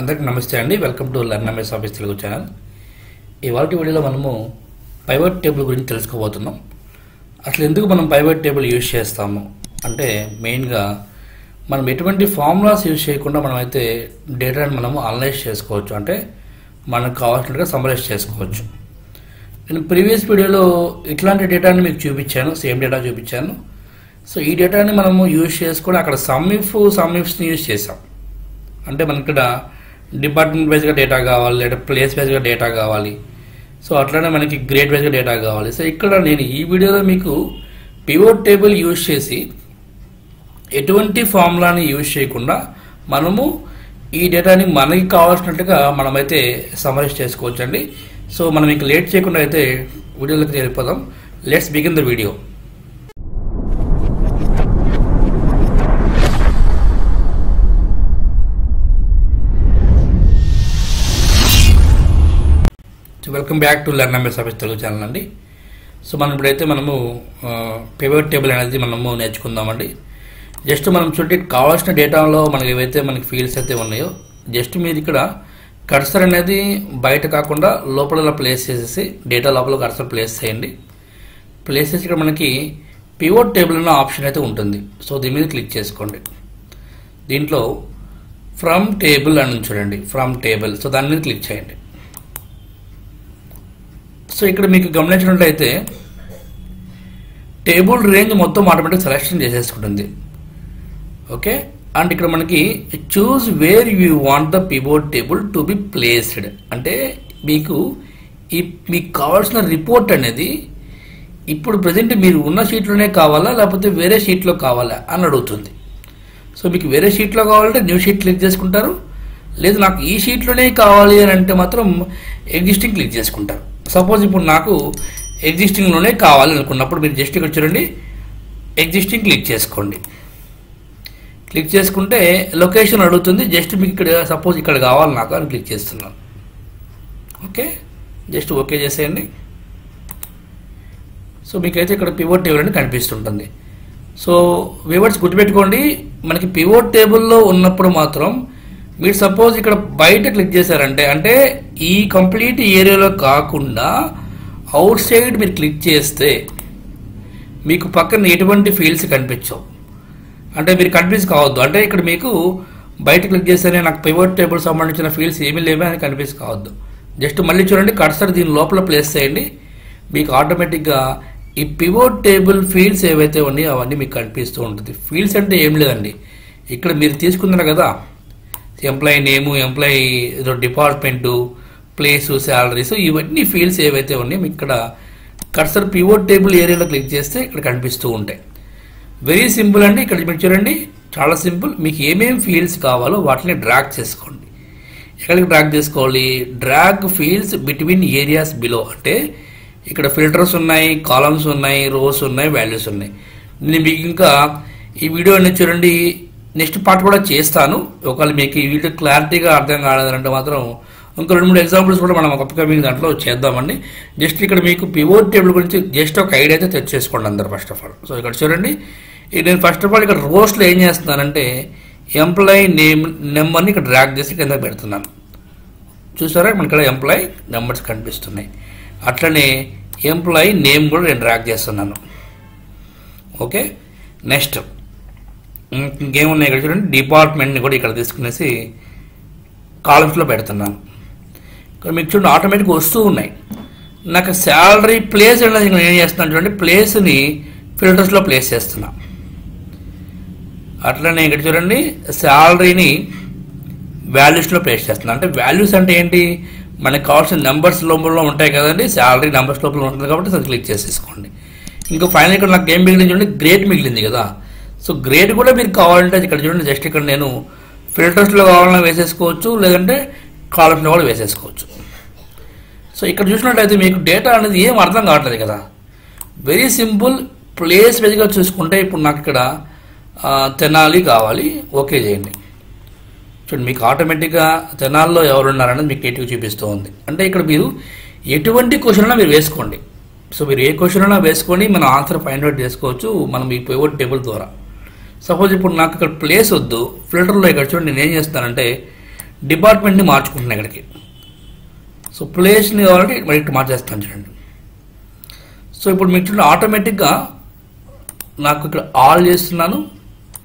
అందరికీ నమస్తే అండి. Welcome to learners office Telugu channel. ఇవాళ వీడియోలో మనము పైవట్ టేబుల్ గురించి తెలుసుకోబోతున్నాం. అసలు ఎందుకు మనం పైవట్ టేబుల్ యూజ్ చేస్తాము అంటే మెయిన్గా మనం ఎటువంటి ఫార్ములాస్ యూజ్ చేయకుండా మనమైతే డేటాని మనము అనలైజ్ చేసుకోవచ్చు, అంటే మనకు కావాల్సినట్టుగా సమరైజ్ చేసుకోవచ్చు. నేను ప్రీవియస్ వీడియోలో ఇట్లాంటి డేటాని మీకు చూపించాను, సేమ్ డేటా చూపించాను. సో ఈ డేటాని మనము యూజ్ చేసుకొని అక్కడ సమ్మిఫ్స్ని యూజ్ చేసాం. అంటే మనకి ఇక్కడ డిపార్ట్మెంట్ వైజ్గా డేటా కావాలి, లేదా ప్లేస్ వైజ్గా డేటా కావాలి. సో అట్లానే మనకి గ్రేడ్ వైజ్గా డేటా కావాలి. సో ఇక్కడ నేను ఈ వీడియోలో మీకు పివోట్ టేబుల్ యూజ్ చేసి ఎటువంటి ఫార్ములాని యూజ్ చేయకుండా మనము ఈ డేటాని మనకి కావాల్సినట్టుగా మనమైతే సమరైజ్ చేసుకోవచ్చు అండి. సో మనం ఇంకా లేట్ చేయకుండా అయితే వీడియోలోకి వెళ్ళిపోదాం. Let's begin the video. Welcome back to learners office Telugu channel అండి. సో మనం ఇప్పుడైతే మనము పివోట్ టేబుల్ అనేది మనము నేర్చుకుందామండి. జస్ట్ మనం చూడండి, కావాల్సిన డేటాలో మనకి ఏవైతే మనకి ఫీల్డ్స్ అయితే ఉన్నాయో జస్ట్ మీరు ఇక్కడ కర్సర్ అనేది బయట కాకుండా లోపల ప్లేస్ చేసేసి డేటా లోపల కర్సర్ ప్లేస్ చేయండి. ప్లేస్ చేసి ఇక్కడ మనకి పివోట్ టేబుల్ అన్న ఆప్షన్ అయితే ఉంటుంది. సో దీని మీద క్లిక్ చేసుకోండి. దీంట్లో ఫ్రమ్ టేబుల్ అని చూడండి, ఫ్రమ్ టేబుల్. సో దాని మీద క్లిక్ చేయండి. సో ఇక్కడ మీకు గమనించినట్లయితే టేబుల్ రేంజ్ మొత్తం ఆటోమేటిక్ సెలెక్షన్ చేసేసుకుంటుంది. ఓకే, అండ్ ఇక్కడ మనకి choose where you want the pivot table to be placed, అంటే మీకు మీకు కావాల్సిన రిపోర్ట్ అనేది ఇప్పుడు ప్రజెంట్ మీరు ఉన్న షీట్లోనే కావాలా లేకపోతే వేరే షీట్లో కావాలా అని అడుగుతుంది. సో మీకు వేరే షీట్లో కావాలంటే న్యూ షీట్ క్లిక్ చేసుకుంటారు, లేదు నాకు ఈ షీట్లోనే కావాలి అని అంటే మాత్రం ఎగ్జిస్టింగ్ క్లిక్ చేసుకుంటారు. సపోజ్ ఇప్పుడు నాకు ఎగ్జిస్టింగ్లోనే కావాలి అనుకున్నప్పుడు మీరు జస్ట్ ఇక్కడ చూడండి, ఎగ్జిస్టింగ్ క్లిక్ చేసుకోండి. క్లిక్ చేసుకుంటే లొకేషన్ అడుగుతుంది. జస్ట్ మీకు ఇక్కడ సపోజ్ ఇక్కడ కావాలి నాకు అని క్లిక్ చేస్తున్నాను. ఓకే, జస్ట్ ఓకే చేసేయండి. సో మీకైతే ఇక్కడ పివోట్ టేబుల్ అని కనిపిస్తుంటుంది. సో వ్యూవర్స్ గుర్తుపెట్టుకోండి, మనకి పివోట్ టేబుల్లో ఉన్నప్పుడు మాత్రం మీరు సపోజ్ ఇక్కడ బయట క్లిక్ చేశారంటే, అంటే ఈ కంప్లీట్ ఏరియాలో కాకుండా అవుట్ సైడ్ మీరు క్లిక్ చేస్తే మీకు పక్కన ఎటువంటి ఫీల్డ్స్ కనిపించవు, అంటే మీరు కన్ఫ్యూజ్ కావద్దు. అంటే ఇక్కడ మీకు బయట క్లిక్ చేస్తేనే నాకు పివోట్ టేబుల్ సంబంధించిన ఫీల్డ్స్ ఏమీ లేవే అని కన్ఫ్యూజ్ కావద్దు. జస్ట్ మళ్ళీ చూడండి, కర్సర్ దీని లోపల ప్లేస్ చేయండి. మీకు ఆటోమేటిక్గా ఈ పివోట్ టేబుల్ ఫీల్డ్స్ ఏవైతే ఉన్నాయో అవన్నీ మీకు కనిపిస్తూ ఉంటుంది. ఫీల్డ్స్ అంటే ఏం లేదండి, ఇక్కడ మీరు తీసుకున్నారు కదా ఎంప్లాయీ నేము, ఎంప్లాయీ డిపార్ట్మెంటు, ప్లేసు, శాలరీస్, ఇవన్నీ ఫీల్డ్స్ ఏవైతే ఉన్నాయో మీకు ఇక్కడ కర్సర్ పివోట్ టేబుల్ ఏరియాలో క్లిక్ చేస్తే ఇక్కడ కనిపిస్తూ ఉంటాయి. వెరీ సింపుల్ అండి. ఇక్కడ మీరు చూడండి, చాలా సింపుల్. మీకు ఏమేమి ఫీల్డ్స్ కావాలో వాటిని డ్రాగ్ చేసుకోండి. ఎక్కడికి డ్రాగ్ చేసుకోవాలి? Drag fields between areas below, అంటే ఇక్కడ ఫిల్టర్స్ ఉన్నాయి, కాలమ్స్ ఉన్నాయి, రోస్ ఉన్నాయి, వాల్యూస్ ఉన్నాయి. నేను మీకు ఇంకా ఈ వీడియో అనేది చూడండి, నెక్స్ట్ పార్ట్ కూడా చేస్తాను. ఒకవేళ మీకు ఈ వీడియో క్లారిటీగా అర్థం కాలేదంటే మాత్రం ఇంకో 2-3 ఎగ్జాంపుల్స్ కూడా మనం అప్కమింగ్ దాంట్లో చేద్దామండి. జస్ట్ ఇక్కడ మీకు పివోట్ టేబుల్ గురించి జస్ట్ ఒక ఐడియా అయితే తెచ్చేసుకోండి అందరు ఫస్ట్ ఆఫ్ ఆల్. సో ఇక్కడ చూడండి, నేను ఫస్ట్ ఆఫ్ ఆల్ ఇక్కడ రోస్ట్లో ఏం చేస్తున్నానంటే ఎంప్లాయీ నెంబర్ని ఇక్కడ డ్రాగ్ చేసి కింద పెడుతున్నాను. చూసారా, మనకి ఇక్కడ ఎంప్లాయీ నెంబర్స్ కనిపిస్తున్నాయి. అట్లనే ఎంప్లాయీ నేమ్ కూడా నేను డ్రాగ్ చేస్తున్నాను. ఓకే, నెక్స్ట్ ఇంకేమున్నాయి ఇక్కడ చూడండి, డిపార్ట్మెంట్ని కూడా ఇక్కడ తీసుకునేసి కాలమ్స్లో పెడుతున్నాను. ఇక్కడ మీకు చూడండి ఆటోమేటిక్గా వస్తూ ఉన్నాయి. నాకు శాలరీ ప్లేస్ అనేది నేను ఏం చేస్తున్నాను చూడండి, ప్లేస్ని ఫిల్టర్స్లో ప్లేస్ చేస్తున్నా. అట్లనే ఇక్కడ చూడండి శాలరీని వాల్యూస్లో ప్లేస్ చేస్తున్నాను. అంటే వాల్యూస్ అంటే ఏంటి, మనకు కావాల్సిన నెంబర్స్ లోపల ఉంటాయి కదండి, శాలరీ నెంబర్స్ లోపల ఉంటుంది కాబట్టి అది క్లిక్ చేసేసుకోండి. ఇంకా ఫైనల్ ఇక్కడ నాకు ఏం మిగిలింది చూడండి, గ్రేడ్ మిగిలింది కదా. సో గ్రేడ్ కూడా మీరు కావాలంటే ఇక్కడ చూడండి, జస్ట్ ఇక్కడ నేను ఫిల్టర్స్లో కావాలన్నా వేసేసుకోవచ్చు, లేదంటే కాలమ్స్లో కూడా వేసేసుకోవచ్చు. సో ఇక్కడ చూసినట్లయితే మీకు డేటా అనేది ఏం అర్థం కావట్లేదు కదా. Very simple. ప్లేస్ వైజ్గా చూసుకుంటే ఇప్పుడు నాకు ఇక్కడ తెనాలి కావాలి, ఓకే చేయండి. చూడండి మీకు ఆటోమేటిక్గా తెనాల్లో ఎవరున్నారనేది మీకు నీట్గా చూపిస్తూ ఉంది. అంటే ఇక్కడ మీరు ఎటువంటి క్వశ్చన్ అయినా మీరు వేసుకోండి. సో మీరు ఏ క్వశ్చన్ అయినా వేసుకొని మనం ఆన్సర్ ఫైండ్ అవుట్ చేసుకోవచ్చు మనం ఈ పివోట్ టేబుల్ ద్వారా. సపోజ్ ఇప్పుడు నాకు ఇక్కడ ప్లేస్ వద్దు, ఫిల్టర్లో ఇక్కడ చూడండి నేను ఏం చేస్తానంటే డిపార్ట్మెంట్ని మార్చుకుంటున్నాను ఇక్కడికి. సో ప్లేస్ని కావాలంటే మరి ఇటు మార్చేస్తాను చూడండి. సో ఇప్పుడు మీకు చూడండి ఆటోమేటిక్గా నాకు ఇక్కడ ఆల్ చేస్తున్నాను,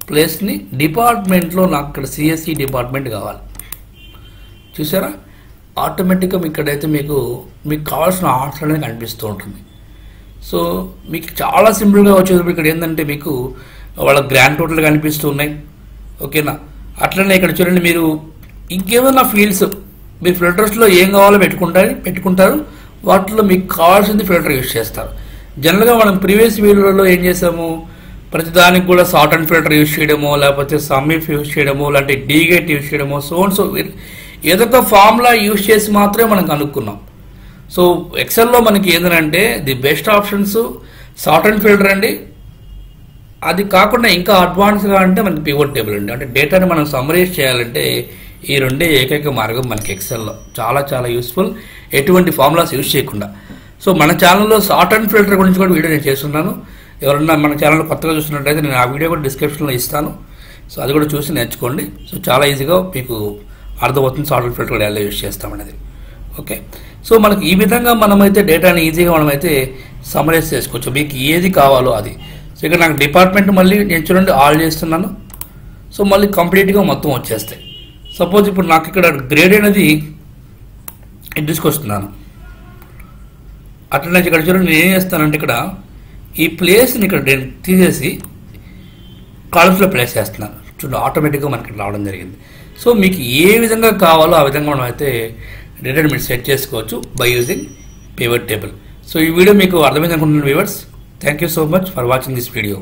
ప్లేస్ని డిపార్ట్మెంట్లో నాకు ఇక్కడ సిఎస్సి డిపార్ట్మెంట్ కావాలి. చూసారా ఆటోమేటిక్గా ఇక్కడైతే మీకు కావాల్సిన ఆర్ట్స్ అనేది కనిపిస్తూ ఉంటుంది. సో మీకు చాలా సింపుల్గా వచ్చేటప్పుడు ఇక్కడ ఏంటంటే మీకు వాళ్ళ గ్రాండ్ టోటల్ కనిపిస్తూ ఉన్నాయి. ఓకేనా, అట్లనే ఇక్కడ చూడండి మీరు ఇంకేమైనా ఫీల్డ్స్ మీరు ఫిల్టర్స్లో ఏం కావాలో పెట్టుకుంటారు, వాటిలో మీకు కావాల్సింది ఫిల్టర్ యూజ్ చేస్తారు. జనరల్గా మనం ప్రీవియస్ వీడియోలలో ఏం చేసాము, ప్రతిదానికి కూడా సార్ట్ అండ్ ఫిల్టర్ యూజ్ చేయడమో, లేకపోతే సమ్మిఫ్ యూజ్ చేయడమో, లాంటి డీగేట్ యూజ్ చేయడమో, సో ఏదో ఒక ఫార్ములా యూజ్ చేసి మాత్రమే మనం కనుక్కున్నాం. సో ఎక్సెల్లో మనకి ఏంటంటే the best options sort and filter అండి. అది కాకుండా ఇంకా అడ్వాన్స్గా అంటే మనకి పివట్ టేబుల్ అండి. అంటే డేటాని మనం సమ్మరైజ్ చేయాలంటే ఈ రెండే ఏకైక మార్గం మనకి ఎక్సెల్లో. చాలా చాలా యూస్ఫుల్, ఎటువంటి ఫార్ములాస్ యూజ్ చేయకుండా. సో మన ఛానల్లో సార్ట్ అండ్ ఫిల్టర్ గురించి కూడా వీడియో నేను చేస్తున్నాను. ఎవరన్నా మన ఛానల్ కొత్తగా చూస్తున్నట్లయితే నేను ఆ వీడియో కూడా డిస్క్రిప్షన్లో ఇస్తాను. సో అది కూడా చూసి నేర్చుకోండి. సో చాలా ఈజీగా మీకు అర్థమవుతుంది సార్ట్ అండ్ ఫిల్టర్ కూడా ఎలా యూజ్ చేస్తామనేది. ఓకే, సో మనకి ఈ విధంగా మనమైతే డేటాని ఈజీగా మనమైతే సమ్మరైజ్ చేసుకోవచ్చు, మీకు ఏది కావాలో అది. సో ఇక్కడ నాకు డిపార్ట్మెంట్ మళ్ళీ నేను చూడండి ఆల్ చేస్తున్నాను. సో మళ్ళీ కంప్లీట్గా మొత్తం వచ్చేస్తాయి. సపోజ్ ఇప్పుడు నాకు ఇక్కడ గ్రేడ్ అనేది తీసుకొస్తున్నాను. అట్లనే ఇక్కడ చూడండి నేను ఏం చేస్తానంటే ఇక్కడ ఈ ప్లేస్ని ఇక్కడ తీసేసి కాలమ్స్లో ప్లేస్ చేస్తున్నాను. చూడండి ఆటోమేటిక్గా మనకి రావడం జరిగింది. సో మీకు ఏ విధంగా కావాలో ఆ విధంగా మనం అయితే డేటాని మీరు సెట్ చేసుకోవచ్చు by using pivot table. So ఈ వీడియో మీకు అర్థమైంది అనుకుంటున్నాను viewers. Thank you so much for watching this video.